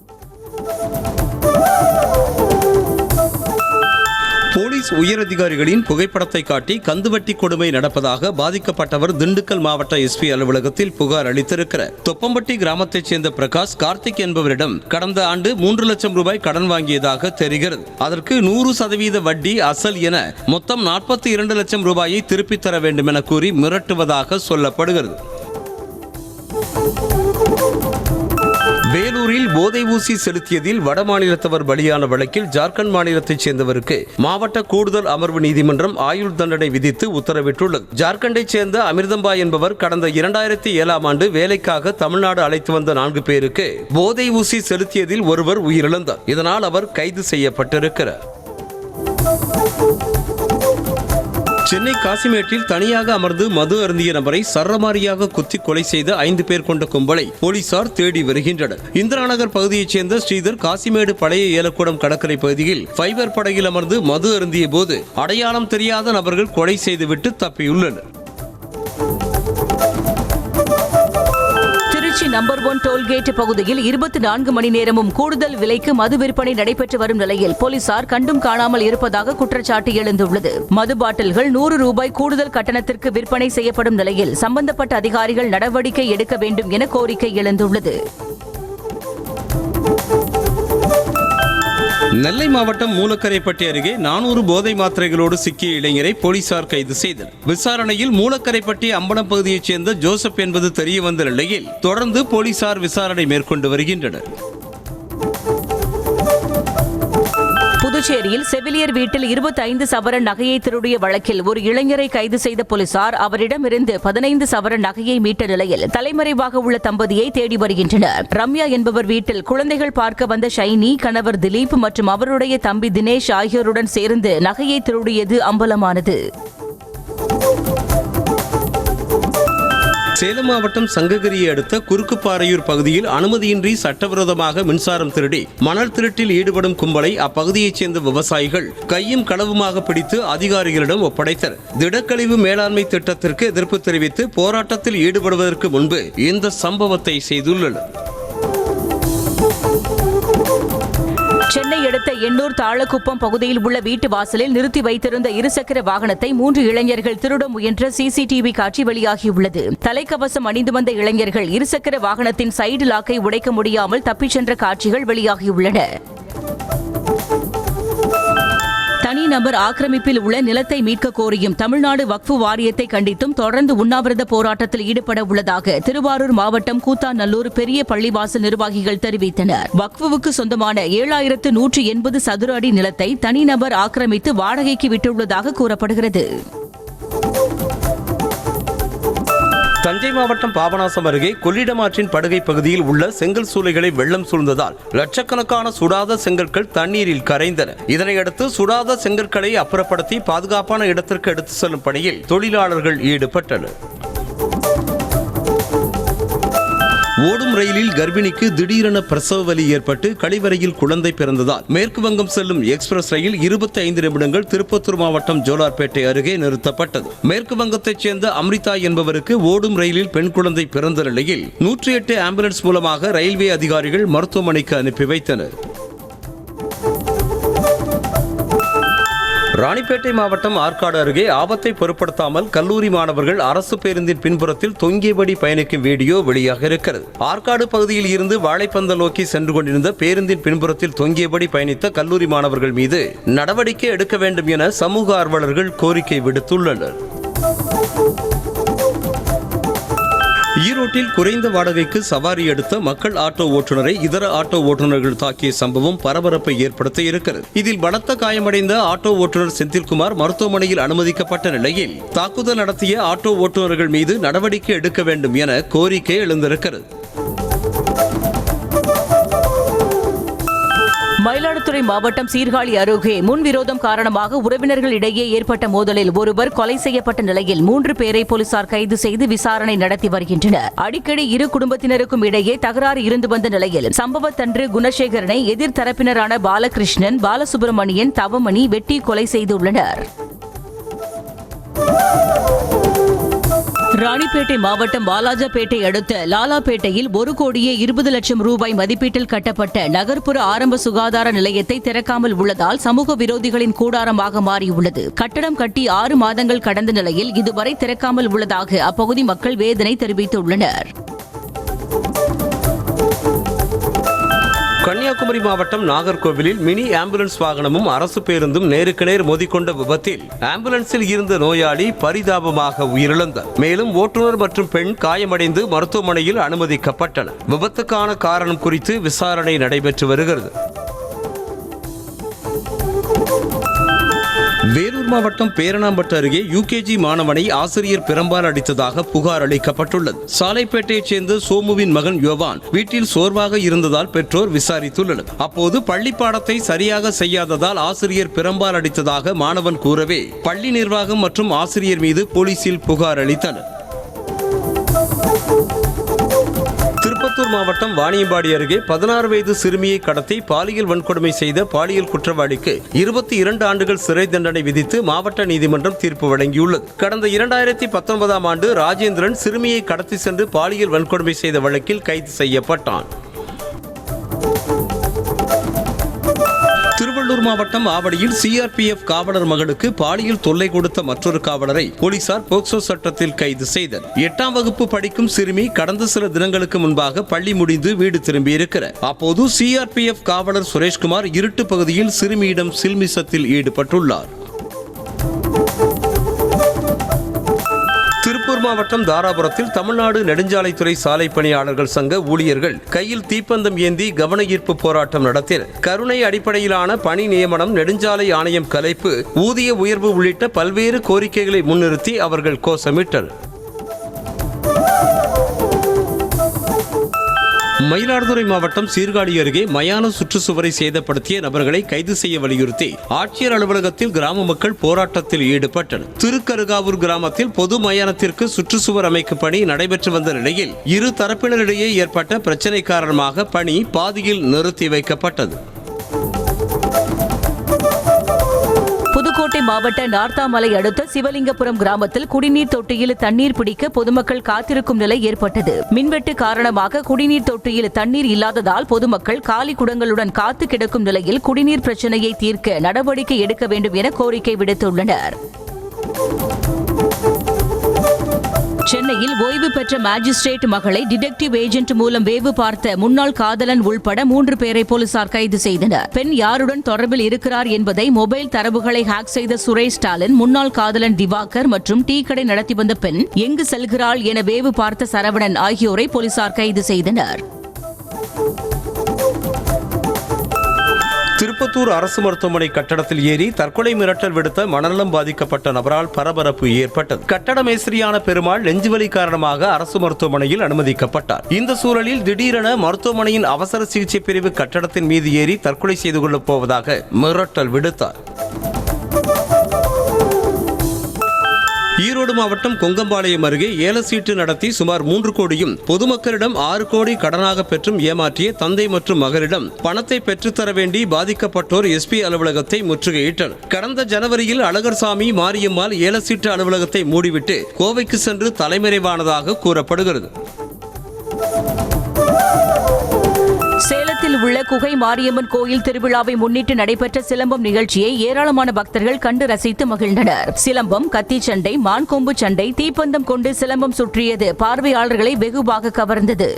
Speaker 1: போலீஸ் உயரதிகாரிகளின் புகைப்படத்தை காட்டி கந்துவட்டி கொடுமை நடப்பதாக பாதிக்கப்பட்டவர் திண்டுக்கல் மாவட்ட எஸ்பி அலுவலகத்தில் புகார் அளித்திருக்கிறார். தொப்பம்பட்டி கிராமத்தைச் சேர்ந்த பிரகாஷ் கார்த்திக் என்பவரிடம் கடந்த ஆண்டு 3 லட்சம் ரூபாய் கடன் வாங்கியதாக தெரிகிறது. அதற்கு 100% வட்டி அசல் என மொத்தம் 42 லட்சம் ரூபாயை திருப்பித் தர வேண்டும் என கூறி மிரட்டுவதாக சொல்லப்படுகிறது. வேலூரில் போதை ஊசி செலுத்தியதில் வடமாநிலத்தவர் பலியான வழக்கில் ஜார்க்கண்ட் மாநிலத்தைச் சேர்ந்தவருக்கு மாவட்ட கூடுதல் அமர்வு நீதிமன்றம் ஆயுள் தண்டனை விதித்து உத்தரவிட்டுள்ளது. ஜார்க்கண்டைச் சேர்ந்த அமிர்தம்பா என்பவர் கடந்த 2007ஆம் ஆண்டு வேலைக்காக தமிழ்நாடு அழைத்து வந்த 4 பேருக்கு போதை ஊசி செலுத்தியதில் ஒருவர் உயிரிழந்தார். இதனால் அவர் கைது செய்யப்பட்டிருக்கிறார். சென்னை காசிமேட்டில் தனியாக அமர்ந்து மது அருந்திய நபரை சரமாரியாக குத்தி கொலை செய்த 5 பேர் கொண்ட கும்பலை போலீசார் தேடி வருகின்றனர். இந்திராநகர் பகுதியைச் சேர்ந்த ஸ்ரீதர் காசிமேடு பழைய ஏலக்கூடம் கடற்கரை பகுதியில் ஃபைபர் படகில் அமர்ந்து மது அருந்திய போது அடையாளம் தெரியாத நபர்கள் கொலை செய்துவிட்டு தப்பியுள்ளனர்.
Speaker 3: நம்பர் 1 டோல்கேட் பகுதியில் 24 மணி நேரமும் கூடுதல் விலைக்கு மது விற்பனை நடைபெற்று வரும் நிலையில் போலீசார் கண்டும் காணாமல் இருப்பதாக குற்றச்சாட்டு எழுந்துள்ளது. மது பாட்டில்கள் 100 ரூபாய் கூடுதல் கட்டணத்திற்கு விற்பனை செய்யப்படும் நிலையில் சம்பந்தப்பட்ட அதிகாரிகள் நடவடிக்கை எடுக்க வேண்டும் என கோரிக்கை எழுந்துள்ளது.
Speaker 1: நெல்லை மாவட்டம் மூலக்கரைப்பட்டி அருகே 400 போதை மாத்திரைகளோடு சிக்கிய இளைஞரை போலீசார் கைது செய்தனர். விசாரணையில் மூலக்கரைப்பட்டி அம்பலம் பகுதியைச் சேர்ந்த ஜோசப் என்பது தெரியவந்த நிலையில் தொடர்ந்து போலீசார் விசாரணை மேற்கொண்டு வருகின்றனர்.
Speaker 3: புதுச்சேரியில் செவிலியர் வீட்டில் 25 சவரன் நகையை திருடிய வழக்கில் ஒரு இளைஞரை கைது செய்த போலீசார் அவரிடமிருந்து 15 சவரன் நகையை மீட்ட நிலையில் தலைமறைவாக உள்ள தம்பதியை தேடி வருகின்றனர். ரம்யா என்பவர் வீட்டில் குழந்தைகள் பார்க்க வந்த ஷைனி, கணவர் திலீப் மற்றும் அவருடைய தம்பி தினேஷ் ஆகியோருடன் சேர்ந்து நகையை திருடியது அம்பலமானது.
Speaker 1: சேலம் மாவட்டம் சங்ககிரியை அடுத்த குறுக்குப்பாறையூர் பகுதியில் அனுமதியின்றி சட்டவிரோதமாக மின்சாரம் திருடி மணல் திருட்டில் ஈடுபடும் கும்பலை அப்பகுதியைச் சேர்ந்த விவசாயிகள் கையும் களவுமாக பிடித்து அதிகாரிகளிடம் ஒப்படைத்தனர். திடக்கழிவு மேலாண்மை திட்டத்திற்கு எதிர்ப்பு தெரிவித்து போராட்டத்தில் ஈடுபடுவதற்கு முன்பு இந்த சம்பவத்தை செய்துள்ளனர்.
Speaker 3: சென்னை அடுத்த எண்ணூர் தாழக்குப்பம் பகுதியில் உள்ள வீட்டு வாசலில் நிறுத்தி வைத்திருந்த இருசக்கர வாகனத்தை 3 இளைஞர்கள் திருட முயன்ற சிசிடிவி காட்சி வெளியாகியுள்ளது. தலைக்கவசம் அணிந்து வந்த இளைஞர்கள் இருசக்கர வாகனத்தின் சைடு லாக்கை உடைக்க முடியாமல் தப்பிச் சென்ற காட்சிகள் வெளியாகியுள்ளன. தனிநபர் ஆக்கிரமிப்பில் உள்ள நிலத்தை மீட்க கோரியும் தமிழ்நாடு வக்ஃபு வாரியத்தை கண்டித்தும் தொடர்ந்து உண்ணாவிரத போராட்டத்தில் ஈடுபட உள்ளதாக திருவாரூர் மாவட்டம் கூத்தாநல்லூர் பெரிய பள்ளிவாசல் நிர்வாகிகள் தெரிவித்தனர். வக்ஃபுவுக்கு சொந்தமான 7180 சதுர அடி நிலத்தை தனிநபர் ஆக்கிரமித்து வாடகைக்கு விட்டுள்ளதாக கூறப்படுகிறது.
Speaker 1: தஞ்சை மாவட்டம் பாபநாசம் அருகே கொள்ளிடம் ஆற்றின் படுகை பகுதியில் உள்ள செங்கல் சூளைகளை வெள்ளம் சூழ்ந்ததால் லட்சக்கணக்கான சுடாத செங்கற்கள் தண்ணீரில் கரைந்தன. இதனையடுத்து சுடாத செங்கற்களை அப்புறப்படுத்தி பாதுகாப்பான இடத்திற்கு எடுத்து செல்லும் பணியில் தொழிலாளர்கள் ஈடுபட்டனர். ஓடும் ரயிலில் கர்ப்பிணிக்கு திடீரென பிரசவ வலி ஏற்பட்டு கழிவறையில் குழந்தை பிறந்ததால் மேற்கு வங்கம் செல்லும் எக்ஸ்பிரஸ் ரயில் 25 நிமிடங்கள் திருப்பத்தூர் மாவட்டம் ஜோலார்பேட்டை அருகே நிறுத்தப்பட்டது. மேற்கு வங்கத்தைச் சேர்ந்த அம்ரிதா என்பவருக்கு ஓடும் ரயிலில் பெண் குழந்தை பிறந்த நிலையில் 108 ஆம்புலன்ஸ் மூலமாக ரயில்வே அதிகாரிகள் மருத்துவமனைக்கு அனுப்பி வைத்தனர். ராணிப்பேட்டை மாவட்டம் ஆற்காடு அருகே ஆபத்தை பொருட்படுத்தாமல் கல்லூரி மாணவர்கள் அரசு பேருந்தின் பின்புறத்தில் தொங்கியபடி பயணிக்கும் வீடியோ வெளியாக இருக்கிறது. ஆற்காடு பகுதியில் இருந்து வாழைப்பந்தல் நோக்கி சென்று கொண்டிருந்த பேருந்தின் பின்புறத்தில் தொங்கியபடி பயணித்த கல்லூரி மாணவர்கள் மீது நடவடிக்கை எடுக்க வேண்டும் என சமூக ஆர்வலர்கள் கோரிக்கை விடுத்துள்ளனர். ஈரோட்டில் குறைந்த வாடகைக்கு சவாரி எடுத்த மக்கள் ஆட்டோ ஓட்டுநரை இதர ஆட்டோ ஓட்டுநர்கள் தாக்கிய சம்பவம் பரபரப்பை ஏற்படுத்த இருக்கிறது. இதில் பலத்த காயமடைந்த ஆட்டோ ஓட்டுநர் செந்தில்குமார் மருத்துவமனையில் அனுமதிக்கப்பட்ட நிலையில் தாக்குதல் நடத்திய ஆட்டோ ஓட்டுநர்கள் மீது நடவடிக்கை எடுக்க வேண்டும் என கோரிக்கை எழுந்திருக்கிறது.
Speaker 3: மயிலாடுதுறை மாவட்டம் சீர்காழி அருகே முன்விரோதம் காரணமாக உறவினர்கள் இடையே ஏற்பட்ட மோதலில் ஒருவர் கொலை செய்யப்பட்ட நிலையில் 3 பேரை போலீசார் கைது செய்து விசாரணை நடத்தி வருகின்றனர். அடிக்கடி இரு குடும்பத்தினருக்கும் இடையே தகராறு இருந்து வந்த நிலையில் சம்பவத்தன்று குணசேகரனை எதிர்த்தரப்பினரான பாலகிருஷ்ணன், பாலசுப்பிரமணியன், தவமணி வெட்டி கொலை செய்துள்ளனர். ராணிப்பேட்டை மாவட்டம் வாலாஜாபேட்டை அடுத்த லாலாபேட்டையில் 1,20,00,000 ரூபாய் மதிப்பீட்டில் கட்டப்பட்ட நகர்ப்புற ஆரம்ப சுகாதார நிலையத்தை திறக்காமல் உள்ளதால் சமூக விரோதிகளின் கூடாரமாக மாறியுள்ளது. கட்டடம் கட்டி 6 மாதங்கள் கடந்த நிலையில் இதுவரை திறக்காமல் உள்ளதாக அப்பகுதி மக்கள் வேதனை தெரிவித்துள்ளனர்.
Speaker 1: கன்னியாகுமரி மாவட்டம் நாகர்கோவிலில் மினி ஆம்புலன்ஸ் வாகனமும் அரசு பேருந்தும் நேருக்கு நேர் மோதிக்கொண்ட விபத்தில் ஆம்புலன்ஸில் இருந்த நோயாளி பரிதாபமாக உயிரிழந்தார். மேலும் ஓட்டுநர் மற்றும் பெண் காயமடைந்து மருத்துவமனையில் அனுமதிக்கப்பட்டனர். விபத்துக்கான காரணம் குறித்து விசாரணை நடைபெற்று வருகிறது. வேலூர் மாவட்டம் பேரணாம்பட்டு அருகே யுகேஜி மாணவனை ஆசிரியர் பிரம்பால் அடித்ததாக புகார் அளிக்கப்பட்டுள்ளது. சாலைப்பேட்டையைச் சேர்ந்த சோமுவின் மகன் யோவான் வீட்டில் சோர்வாக இருந்ததால் பெற்றோர் விசாரித்துள்ளனர். அப்போது பள்ளி பாடத்தை சரியாக செய்யாததால் ஆசிரியர் பிரம்பால் அடித்ததாக மாணவன் கூறவே பள்ளி நிர்வாகம் மற்றும் ஆசிரியர் மீது போலீசில் புகார் அளித்தனர். திருப்பத்தூர் மாவட்டம் வாணியம்பாடி அருகே 16 வயது சிறுமியை கடத்தி பாலியல் வன்கொடுமை செய்த பாலியல் குற்றவாளிக்கு 22 ஆண்டுகள் சிறை தண்டனை விதித்து மாவட்ட நீதிமன்றம் தீர்ப்பு வழங்கியுள்ளது. கடந்த 2019ஆம் ஆண்டு ராஜேந்திரன் சிறுமியை கடத்தி சென்று பாலியல் வன்கொடுமை செய்த வழக்கில் கைது செய்யப்பட்டான். திருவள்ளூர் மாவட்டம் ஆவடியில் சிஆர்பிஎஃப் காவலர் மகளுக்கு பாலியல் தொல்லை கொடுத்த மற்றொரு காவலரை போலீசார் போக்சோ சட்டத்தில் கைது செய்தனர். 8ஆம் வகுப்பு படிக்கும் சிறுமி கடந்த சில தினங்களுக்கு முன்பாக பள்ளி முடிந்து வீடு திரும்பியிருக்கிறார். அப்போது சிஆர்பிஎஃப் காவலர் சுரேஷ்குமார் இருட்டு பகுதியில் சிறுமியிடம் சில்மிசத்தில் ஈடுபட்டுள்ளார். திருப்பூர் மாவட்டம் தாராபுரத்தில் தமிழ்நாடு நெடுஞ்சாலைத்துறை சாலை பணியாளர்கள் சங்க ஊழியர்கள் கையில் தீப்பந்தம் ஏந்தி கவன ஈர்ப்பு போராட்டம் நடத்தினர். கருணை அடிப்படையிலான பணி நியமனம், நெடுஞ்சாலை ஆணையம் கலைப்பு, ஊதிய உயர்வு உள்ளிட்ட பல்வேறு கோரிக்கைகளை முன்னிறுத்தி அவர்கள் கோஷமிட்டனர். மயிலாடுதுறை மாவட்டம் சீர்காழி அருகே மயான சுற்றுச்சுவரை சேதப்படுத்திய நபர்களை கைது செய்ய வலியுறுத்தி ஆட்சியர் அலுவலகத்தில் கிராம மக்கள் போராட்டத்தில் ஈடுபட்டனர். திருக்கருகாவூர் கிராமத்தில் பொது மயானத்திற்கு சுற்றுச்சுவர் அமைக்கும் பணி நடைபெற்று வந்த நிலையில் இரு தரப்பினரிடையே ஏற்பட்ட பிரச்சினை காரணமாக பணி பாதியில் நிறுத்தி வைக்கப்பட்டது.
Speaker 3: புதுக்கோட்டை மாவட்ட நார்த்தாமலை அடுத்த சிவலிங்கபுரம் கிராமத்தில் குடிநீர் தொட்டியில் தண்ணீர் பிடிக்க பொதுமக்கள் காத்திருக்கும் நிலை ஏற்பட்டது. மின்வெட்டு காரணமாக குடிநீர் தொட்டியில் தண்ணீர் இல்லாததால் பொதுமக்கள் காலி குடங்களுடன் காத்து கிடக்கும் நிலையில் குடிநீர் பிரச்சினையை தீர்க்க நடவடிக்கை எடுக்க வேண்டும் என கோரிக்கை விடுத்துள்ளனர். சென்னையில் ஓய்வு பெற்ற மாஜிஸ்ட்ரேட் மகளை டிடெக்டிவ் ஏஜென்ட் மூலம் வேவு பார்த்த முன்னாள் காதலன் உள்பட 3 பேரை போலீசார் கைது செய்தனர். பெண் யாருடன் தொடர்பில் இருக்கிறார் என்பதை மொபைல் தரவுகளை ஹேக் செய்த சுரேஷ் ஸ்டாலின், முன்னாள் காதலன் திவாகர் மற்றும் டீ கடை நடத்தி வந்த பெண் எங்கு செல்கிறாள் என வேவு பார்த்த சரவணன் ஆகியோரை போலீசார் கைது செய்தனர்.
Speaker 1: திருப்பத்தூர் அரசு மருத்துவமனை கட்டடத்தில் ஏறி தற்கொலை மிரட்டல் விடுத்த மனநலம் பாதிக்கப்பட்ட நபரால் பரபரப்பு ஏற்பட்டது. கட்டட மேஸ்திரியான பெருமாள் நெஞ்சுவலி காரணமாக அரசு மருத்துவமனையில் அனுமதிக்கப்பட்டார். இந்த சூழலில் திடீரென மருத்துவமனையின் அவசர சிகிச்சை பிரிவு கட்டடத்தின் மீது ஏறி தற்கொலை செய்து கொள்ளப் போவதாக மிரட்டல் விடுத்தார். ஈரோடு மாவட்டம் கொங்கம்பாளையம் அருகே ஏலச்சீட்டு நடத்தி சுமார் 3 கோடியும் பொதுமக்களிடம் 6 கோடி கடனாக பெற்றும் ஏமாற்றிய தந்தை மற்றும் மகனிடம் பணத்தை பெற்றுத்தர வேண்டி பாதிக்கப்பட்டோர் எஸ்பி அலுவலகத்தை முற்றுகையிட்டனர். கடந்த ஜனவரியில் அழகர்சாமி மாரியம்மாள் ஏலச்சீட்டு அலுவலகத்தை மூடிவிட்டு கோவைக்கு சென்று தலைமறைவானதாக கூறப்படுகிறது.
Speaker 3: சேலத்தில் உள்ள குகை மாரியம்மன் கோயில் திருவிழாவை முன்னிட்டு நடைபெற்ற சிலம்பம் நிகழ்ச்சியை ஏராளமான பக்தர்கள் கண்டு ரசித்து மகிழ்ந்தனர். சிலம்பம், கத்திச்சண்டை, மான்கொம்பு சண்டை, தீப்பந்தம் கொண்டு சிலம்பம் சுற்றியது பார்வையாளர்களை வெகுவாக கவர்ந்தது.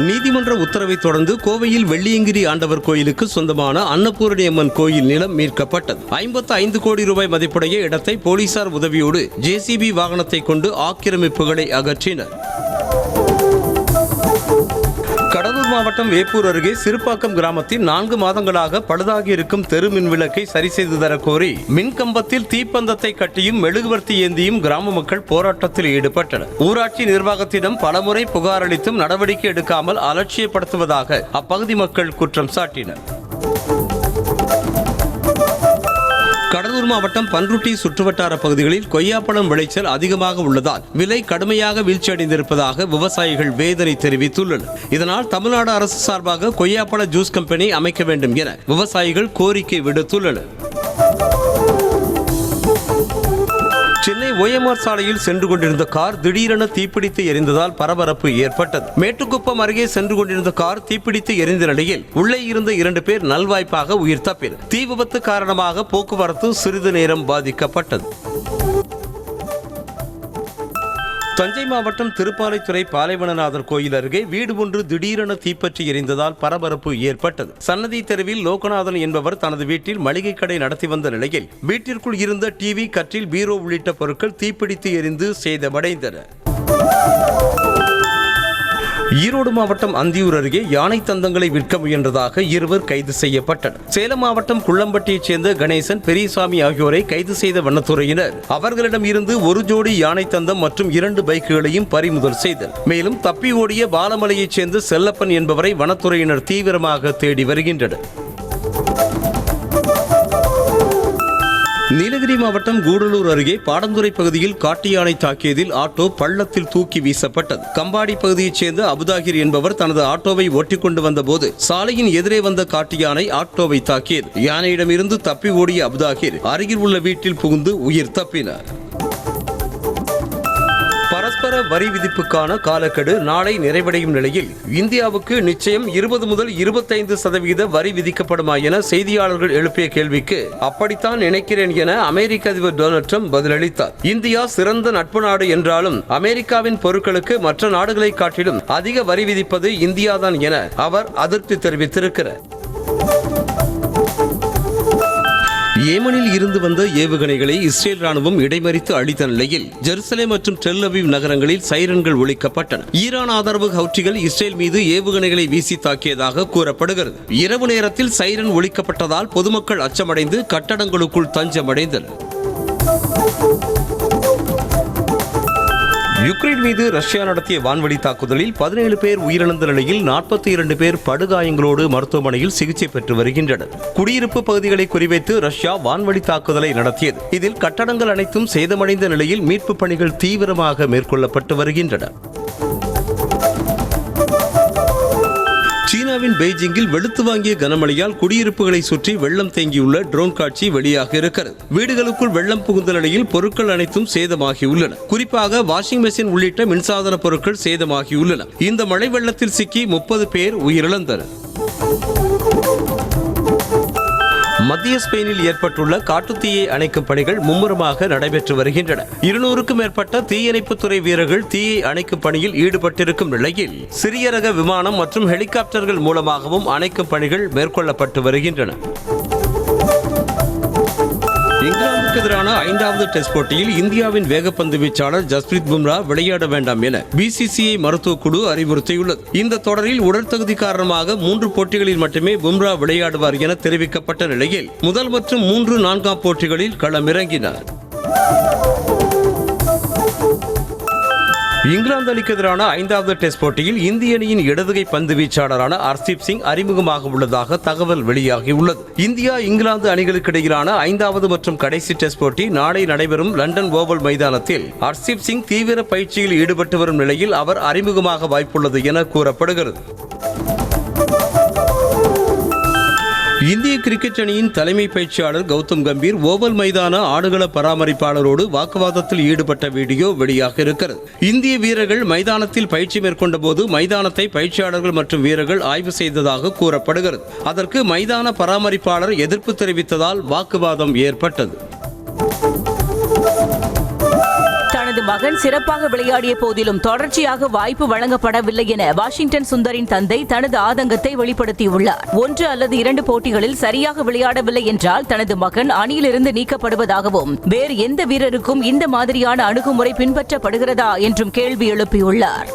Speaker 1: நீதிமன்ற உத்தரவை தொடர்ந்து கோவையில் வெள்ளியங்கிரி ஆண்டவர் கோயிலுக்கு சொந்தமான அன்னபூரணி அம்மன் கோயில் நிலம் மீட்கப்பட்டது. 55 கோடி ரூபாய் மதிப்புடைய இடத்தை போலீசார் உதவியோடு ஜேசிபி வாகனத்தை கொண்டு ஆக்கிரமிப்புகளை அகற்றினர். கடலூர் மாவட்டம் வேப்பூர் அருகே சிறுபாக்கம் கிராமத்தில் 4 மாதங்களாக பழுதாகி இருக்கும் தெரு மின் விளக்கை சரி செய்து தரக்கோரி மின்கம்பத்தில் தீப்பந்தத்தை கட்டியும் மெழுகுவர்த்தி ஏந்தியும் கிராம மக்கள் போராட்டத்தில் ஈடுபட்டனர். ஊராட்சி நிர்வாகத்திடம் பலமுறை புகார் அளித்தும் நடவடிக்கை எடுக்காமல் அலட்சியப்படுத்துவதாக அப்பகுதி மக்கள் குற்றம் சாட்டினர். கடலூர் மாவட்டம் பன்ருட்டி சுற்றுவட்டார பகுதிகளில் கொய்யாப்பழம் விளைச்சல் அதிகமாக உள்ளதால் விலை கடுமையாக வீழ்ச்சியடைந்திருப்பதாக விவசாயிகள் வேதனை தெரிவித்துள்ளனர். இதனால் தமிழ்நாடு அரசு சார்பாக கொய்யாப்பழ ஜூஸ் கம்பெனி அமைக்க வேண்டும் என விவசாயிகள் கோரிக்கை விடுத்துள்ளனர். சென்னை ஓஎம்ஆர் சாலையில் சென்று கொண்டிருந்த கார் திடீரென தீப்பிடித்து எரிந்ததால் பரபரப்பு ஏற்பட்டது. மேட்டுக்குப்பம் அருகே சென்று கொண்டிருந்த கார் தீப்பிடித்து எரிந்த நிலையில் உள்ளே இருந்த 2 பேர் நல்வாய்ப்பாக உயிர் தப்பினர். தீ விபத்து காரணமாக போக்குவரத்து சிறிது நேரம் பாதிக்கப்பட்டது. தஞ்சை மாவட்டம் திருப்பாலைத்துறை பாலைவனநாதர் கோயில் அருகே வீடு ஒன்று திடீரென தீப்பற்றி எரிந்ததால் பரபரப்பு ஏற்பட்டது. சன்னதி தெருவில் லோகநாதன் என்பவர் தனது வீட்டில் மளிகை கடை நடத்தி வந்த நிலையில் வீட்டிற்குள் இருந்த டிவி, கட்டில், பீரோ உள்ளிட்ட பொருட்கள் தீப்பிடித்து எரிந்து சேதமடைந்தன. ஈரோடு மாவட்டம் அந்தியூர் அருகே யானை தந்தங்களை விற்க முயன்றதாக 2 கைது செய்யப்பட்டனர். சேலம் மாவட்டம் குள்ளம்பட்டியைச் சேர்ந்த கணேசன், பெரியசாமி ஆகியோரை கைது செய்த வனத்துறையினர் அவர்களிடம் இருந்து 1 ஜோடி யானை தந்தம் மற்றும் 2 பைக்குகளையும் பறிமுதல் செய்தனர். மேலும் தப்பி ஓடிய பாலமலையைச் சேர்ந்த செல்லப்பன் என்பவரை வனத்துறையினர் தீவிரமாக தேடி வருகின்றனர். நீலகிரி மாவட்டம் கூடலூர் அருகே பாடந்துறை பகுதியில் காட்டு யானை தாக்கியதில் ஆட்டோ பள்ளத்தில் தூக்கி வீசப்பட்டது. கம்பாடி பகுதியைச் சேர்ந்த அபுதாகிர் என்பவர் தனது ஆட்டோவை ஓட்டிக்கொண்டு வந்தபோது சாலையின் எதிரே வந்த காட்டு யானை ஆட்டோவை தாக்கியது. யானையிடமிருந்து தப்பி ஓடிய அபுதாகிர் அருகில் உள்ள வீட்டில் புகுந்து உயிர் தப்பினார். பரஸ்பர வரி விதிப்புக்கான காலக்கெடு நாளை நிறைவடையும் நிலையில் இந்தியாவுக்கு நிச்சயம் 20 முதல் 25% வரி விதிக்கப்படுமா என செய்தியாளர்கள் எழுப்பிய கேள்விக்கு அப்படித்தான் நினைக்கிறேன் என அமெரிக்க அதிபர் டொனால்ட் ட்ரம்ப் பதிலளித்தார். இந்தியா சிறந்த நட்பு நாடு என்றாலும் அமெரிக்காவின் பொருட்களுக்கு மற்ற நாடுகளை காட்டிலும் அதிக வரி விதிப்பது இந்தியாதான் என அவர் அதிருப்தி தெரிவித்திருக்கிறார். ஏமனில் இருந்து வந்த ஏவுகணைகளை இஸ்ரேல் ராணுவம் இடைமறித்து அழித்த நிலையில் ஜெருசலேம் மற்றும் டெல் அவீவ் நகரங்களில் சைரன்கள் ஒலிக்கப்பட்டன. ஈரான் ஆதரவு ஹவுட்டிகள் இஸ்ரேல் மீது ஏவுகணைகளை வீசி தாக்கியதாக கூறப்படுகிறது. இரவு நேரத்தில் சைரன் ஒலிக்கப்பட்டதால் பொதுமக்கள் அச்சமடைந்து கட்டடங்களுக்குள் தஞ்சமடைந்தனர். யுக்ரைன் மீது ரஷ்யா நடத்திய வான்வழி தாக்குதலில் 17 பேர் உயிரிழந்த நிலையில் 42 பேர் படுகாயங்களோடு மருத்துவமனையில் சிகிச்சை பெற்று வருகின்றனர். குடியிருப்பு பகுதிகளை குறிவைத்து ரஷ்யா வான்வழி தாக்குதலை நடத்தியது. இதில் கட்டடங்கள் அனைத்தும் சேதமடைந்த நிலையில் மீட்பு பணிகள் தீவிரமாக மேற்கொள்ளப்பட்டு வருகின்றன. சீனாவின் பெய்ஜிங்கில் வெளுத்து வாங்கிய கனமழையால் குடியிருப்புகளை சுற்றி வெள்ளம் தேங்கியுள்ள ட்ரோன் காட்சி வெளியாக இருக்கிறது. வீடுகளுக்குள் வெள்ளம் புகுந்த நிலையில் பொருட்கள் அனைத்தும் சேதமாகியுள்ளன. குறிப்பாக வாஷிங் மெஷின் உள்ளிட்ட மின்சாதன பொருட்கள் சேதமாகியுள்ளன. இந்த மழை வெள்ளத்தில் சிக்கி 30 பேர் உயிரிழந்தனர். மத்திய ஸ்பெயினில் ஏற்பட்டுள்ள காட்டுத்தீயை அணைக்கும் பணிகள் மும்முரமாக நடைபெற்று வருகின்றன. 200க்கும் மேற்பட்ட தீயணைப்புத்துறை வீரர்கள் தீயை அணைக்கும் பணியில் ஈடுபட்டிருக்கும் நிலையில் சிறிய ரக விமானம் மற்றும் ஹெலிகாப்டர்கள் மூலமாகவும் அணைக்கும் பணிகள் மேற்கொள்ளப்பட்டு வருகின்றன. இங்கிலாந்துக்கு எதிரான 5வது டெஸ்ட் போட்டியில் இந்தியாவின் வேகப்பந்து வீச்சாளர் ஜஸ்பிரீத் பும்ரா விளையாட வேண்டாம் என பிசிசிஐ மருத்துவ குழு அறிவுறுத்தியுள்ளது. இந்த தொடரில் உடல் தகுதி காரணமாக 3 போட்டிகளில் மட்டுமே பும்ரா விளையாடுவார் என தெரிவிக்கப்பட்ட நிலையில் முதல் மற்றும் 3, 4ஆம் போட்டிகளில் களமிறங்கினார். இங்கிலாந்து அணிக்கு எதிரான 5வது டெஸ்ட் போட்டியில் இந்திய அணியின் இடதுகை பந்து வீச்சாளரான ஹர்ஷ்தீப் சிங் அறிமுகமாக உள்ளதாக தகவல் வெளியாகியுள்ளது. இந்தியா இங்கிலாந்து அணிகளுக்கு இடையிலான 5வது மற்றும் கடைசி டெஸ்ட் போட்டி நாளை நடைபெறும் லண்டன் ஓவல் மைதானத்தில் ஹர்ஷ்தீப் சிங் தீவிர பயிற்சியில் ஈடுபட்டு வரும் நிலையில் அவர் அறிமுகமாக வாய்ப்புள்ளது என கூறப்படுகிறது. இந்திய கிரிக்கெட் அணியின் தலைமை பயிற்சியாளர் கௌதம் கம்பீர் ஓவல் மைதான ஆடுகள பராமரிப்பாளரோடு வாக்குவாதத்தில் ஈடுபட்ட வீடியோ வெளியாக இருக்கிறது. இந்திய வீரர்கள் மைதானத்தில் பயிற்சி மேற்கொண்ட போது மைதானத்தை பயிற்சியாளர்கள் மற்றும் வீரர்கள் ஆய்வு செய்ததாக கூறப்படுகிறது. அதற்கு மைதான பராமரிப்பாளர் எதிர்ப்பு தெரிவித்ததால் வாக்குவாதம் ஏற்பட்டது.
Speaker 3: தனது மகன் சிறப்பாக விளையாடிய போதிலும் தொடர்ச்சியாக வாய்ப்பு வழங்கப்படவில்லை என வாஷிங்டன் சுந்தரின் தந்தை தனது ஆதங்கத்தை வெளிப்படுத்தியுள்ளார். 1 அல்லது 2 போட்டிகளில் சரியாக விளையாடவில்லை என்றால் தனது மகன் அணியிலிருந்து நீக்கப்படுவதாகவும் வேறு எந்த வீரருக்கும் இந்த மாதிரியான அணுகுமுறை பின்பற்றப்படுகிறதா என்றும் கேள்வி எழுப்பியுள்ளார்.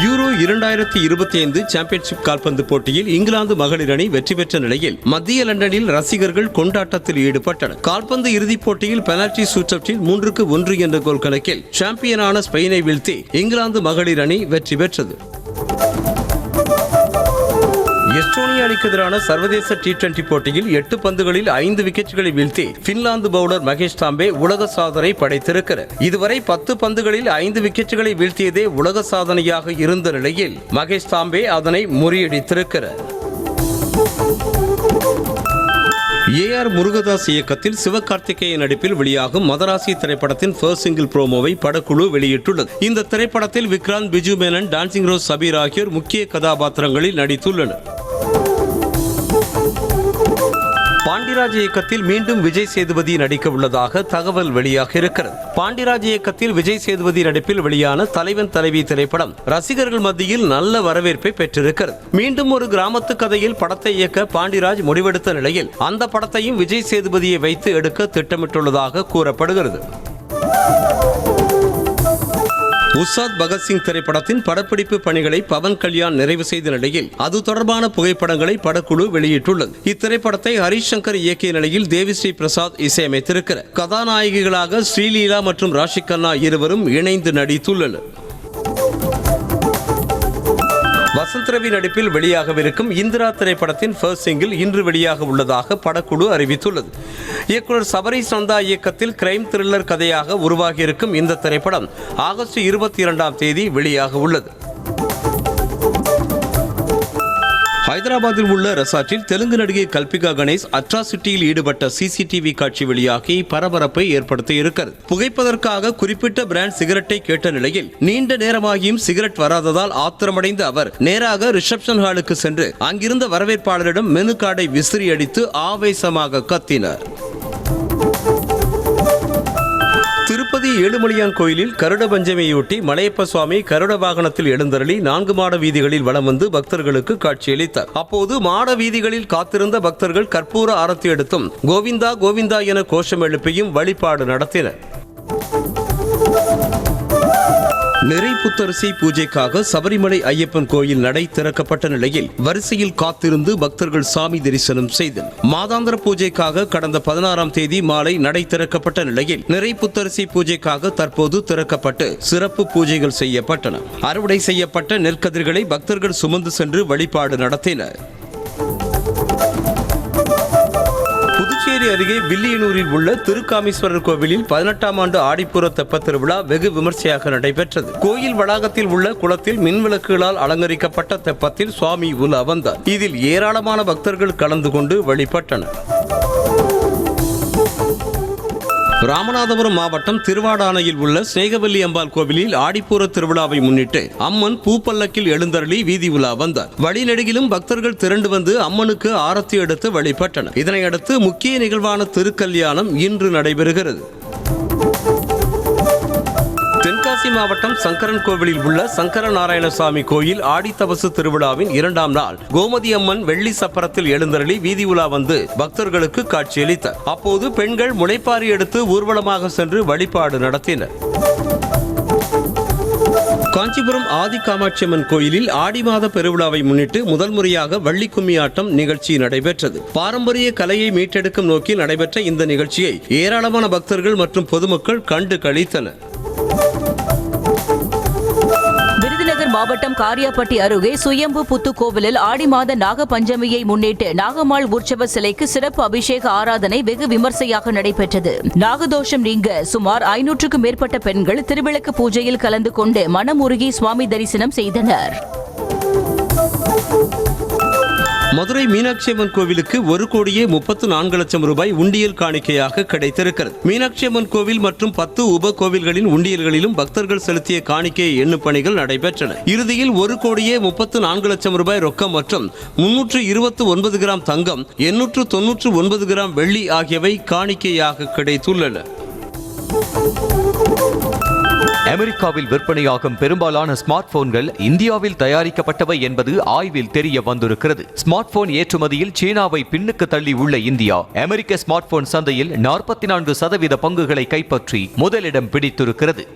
Speaker 1: யூரோ 2025 சாம்பியன்ஷிப் கால்பந்து போட்டியில் இங்கிலாந்து மகளிர் அணி வெற்றி பெற்ற நிலையில் மத்திய லண்டனில் ரசிகர்கள் கொண்டாட்டத்தில் ஈடுபட்டனர். கால்பந்து இறுதிப் போட்டியில் பெனால்டி சூட்டவுட்டில் 3-1 என்ற கோல் கணக்கில் சாம்பியனான ஸ்பெயினை வீழ்த்தி இங்கிலாந்து மகளிர் அணி வெற்றி பெற்றது. எஸ்டோனியா அணிக்கு எதிரான சர்வதேச T20 போட்டியில் 8 பந்துகளில் 5 விக்கெட்டுகளை வீழ்த்தி பின்லாந்து பவுலர் மகேஷ் தாம்பே உலக சாதனை படைத்திருக்கிறார். இதுவரை 10 பந்துகளில் 5 விக்கெட்டுகளை வீழ்த்தியதே உலக சாதனையாக இருந்த நிலையில் மகேஷ் தாம்பே அதனை முறியடித்திருக்கிறார். AR முருகதாஸ் இயக்கத்தில் சிவகார்த்திகேயன் நடிப்பில் வெளியாகும் மதராசி திரைப்படத்தின் ஃபர்ஸ்ட் சிங்கிள் ப்ரோமோவை படக்குழு வெளியிட்டுள்ளது. இந்த திரைப்படத்தில் விக்ராந்த், பிஜு மேனன், டான்சிங் ரோஸ் சபீர் ஆகியோர் முக்கிய கதாபாத்திரங்களில் நடித்துள்ளனர். பாண்டிராஜ் இயக்கத்தில் மீண்டும் விஜய் சேதுபதி நடிக்க உள்ளதாக தகவல் வெளியாக இருக்கிறது. பாண்டிராஜ் இயக்கத்தில் விஜய் சேதுபதி நடிப்பில் வெளியான தலைவன் தலைவி திரைப்படம் ரசிகர்கள் மத்தியில் நல்ல வரவேற்பை பெற்றிருக்கிறது. மீண்டும் ஒரு கிராமத்து கதையில் படத்தை இயக்க பாண்டிராஜ் முடிவெடுத்த நிலையில் அந்த படத்தையும் விஜய் சேதுபதியை வைத்து எடுக்க திட்டமிட்டுள்ளதாக கூறப்படுகிறது. உஸ்தாத் பகத்சிங் திரைப்படத்தின் படப்பிடிப்பு பணிகளை பவன் கல்யாண் நிறைவு செய்த நிலையில் அது தொடர்பான புகைப்படங்களை படக்குழு வெளியிட்டுள்ளது. இத்திரைப்படத்தை ஹரிஷ் சங்கர் இயக்கிய நிலையில் தேவிஸ்ரீ பிரசாத் இசையமைத்திருக்கிறார். கதாநாயகிகளாக ஸ்ரீலீலா மற்றும் ராஷி கண்ணா இருவரும் இணைந்து நடித்துள்ளனர். வசந்த் ரவி நடிப்பில் வெளியாகவிருக்கும் இந்திரா திரைப்படத்தின் ஃபர்ஸ்ட் சிங்கிள் இன்று வெளியாக உள்ளதாக படக்குழு அறிவித்துள்ளது. இயக்குனர் சபரீஷ் நந்தா இயக்கத்தில் கிரைம் த்ரில்லர் கதையாக உருவாகியிருக்கும் இந்த திரைப்படம் ஆகஸ்ட் 22 வெளியாக உள்ளது. ஹைதராபாத்தில் உள்ள ரெசார்ட்டில் தெலுங்கு நடிகை கல்பிகா கணேஷ் அட்ராசிட்டியில் ஈடுபட்ட CCTV காட்சி வெளியாகி பரபரப்பை ஏற்படுத்தி இருக்கிறது. புகைப்பதற்காக குறிப்பிட்ட பிராண்ட் சிகரெட்டை கேட்ட நிலையில் நீண்ட நேரமாகியும் சிகரெட் வராததால் ஆத்திரமடைந்த அவர் நேராக ரிசப்ஷன் ஹாலுக்கு சென்று அங்கிருந்த வரவேற்பாளரிடம் மெனு கார்டை விசிறி அடித்து ஆவேசமாக கத்தினார். திருப்பதி ஏழுமலையான் கோயிலில் கருட பஞ்சமியொட்டி மலையப்ப சுவாமி கருட வாகனத்தில் எழுந்தருளி 4 மாட வீதிகளில் வலம் வந்து பக்தர்களுக்கு காட்சியளித்தார். அப்போது மாட வீதிகளில் காத்திருந்த பக்தர்கள் கற்பூர ஆரத்தி எடுத்தும் கோவிந்தா கோவிந்தா என கோஷம் எழுப்பியும் வழிபாடு நடத்தினர். நிறை புத்தரிசி பூஜைக்காக சபரிமலை ஐயப்பன் கோயில் நடை திறக்கப்பட்ட நிலையில் வரிசையில் காத்திருந்து பக்தர்கள் சாமி தரிசனம் செய்தனர். மாதாந்திர பூஜைக்காக கடந்த 16ஆம் தேதி மாலை நடை திறக்கப்பட்ட நிலையில் நிறை புத்தரிசி பூஜைக்காக தற்போது திறக்கப்பட்டு சிறப்பு பூஜைகள் செய்யப்பட்டன. அறுவடை செய்யப்பட்ட நெற்கதிர்களை பக்தர்கள் சுமந்து சென்று வழிபாடு நடத்தினர். புதுச்சேரி அருகே வில்லியனூரில் உள்ள திருக்காமீஸ்வரர் கோவிலில் 18ஆம் ஆண்டு ஆடிப்பூர தெப்பத் திருவிழா வெகு விமர்சையாக நடைபெற்றது. கோயில் வளாகத்தில் உள்ள குளத்தில் மின்விளக்குகளால் அலங்கரிக்கப்பட்ட தெப்பத்தில் சுவாமி உலா வந்தார். இதில் ஏராளமான பக்தர்கள் கலந்து கொண்டு வழிபட்டனர். ராமநாதபுரம் மாவட்டம் திருவாடானையில் உள்ள ஸ்நேகவல்லி அம்பாள் கோவிலில் ஆடிப்பூர திருவிழாவை முன்னிட்டு அம்மன் பூப்பல்லக்கில் எழுந்தருளி வீதி உலா வந்தார். வழிநெடுகிலும் பக்தர்கள் திரண்டு வந்து அம்மனுக்கு ஆரத்தி எடுத்து வழிபட்டனர். இதனையடுத்து முக்கிய நிகழ்வான திருக்கல்யாணம் இன்று நடைபெறுகிறது. தென்காசி மாவட்டம் சங்கரன் கோவிலில் உள்ள சங்கர நாராயணசாமி கோயில் ஆடித்தபசு திருவிழாவின் 2ஆம் நாள் கோமதி அம்மன் வெள்ளி சப்பரத்தில் எழுந்தருளி வீதி உலா வந்து பக்தர்களுக்கு காட்சியளித்தார். அப்போது பெண்கள் முளைப்பாரி எடுத்து ஊர்வலமாக சென்று வழிபாடு நடத்தினர். காஞ்சிபுரம் ஆதி காமாட்சியம்மன் கோயிலில் ஆடி மாத பெருவிழாவை முன்னிட்டு முதல் முறையாக வள்ளி கும்மி ஆட்டம் நிகழ்ச்சி நடைபெற்றது. பாரம்பரிய கலையை மீட்டெடுக்கும் நோக்கில் நடைபெற்ற இந்த நிகழ்ச்சியை ஏராளமான பக்தர்கள் மற்றும் பொதுமக்கள் கண்டு களித்தனர்.
Speaker 3: மாவட்டம் காரியாப்பட்டி அருகே சுயம்பு புத்து கோவிலில் ஆடி மாத நாக பஞ்சமியை முன்னிட்டு நாகம்மாள் உற்சவ சிலைக்கு சிறப்பு அபிஷேக ஆராதனை வெகு விமர்சையாக நடைபெற்றது. நாகதோஷம் நீங்க சுமார் 500க்கும் மேற்பட்ட பெண்கள் திருவிளக்கு பூஜையில் கலந்து கொண்டு மனமுருகி சுவாமி தரிசனம் செய்தனர்.
Speaker 1: மதுரை மீனாட்சியம்மன் கோவிலுக்கு 1,34,00,000 ரூபாய் உண்டியல் காணிக்கையாக கிடைத்திருக்கிறது. மீனாட்சியம்மன் கோவில் மற்றும் 10 உப கோவில்களின் உண்டியல்களிலும் பக்தர்கள் செலுத்திய காணிக்கையை எண்ணும் பணிகள் நடைபெற்றன. இறுதியில் 1,34,00,000 ரூபாய் ரொக்கம் மற்றும் 329 கிராம் தங்கம், 899 கிராம் வெள்ளி ஆகியவை காணிக்கையாக கிடைத்துள்ளன.
Speaker 4: அமெரிக்காவில் விற்பனையாகும் பெரும்பாலான ஸ்மார்ட் போன்கள் இந்தியாவில் தயாரிக்கப்பட்டவை என்பது ஆய்வில் தெரிய வந்திருக்கிறது. ஸ்மார்ட் போன் ஏற்றுமதியில் சீனாவை பின்னுக்கு தள்ளி உள்ள இந்தியா அமெரிக்க ஸ்மார்ட் போன் சந்தையில் 44% பங்குகளை கைப்பற்றி முதலிடம் பிடித்திருக்கிறது.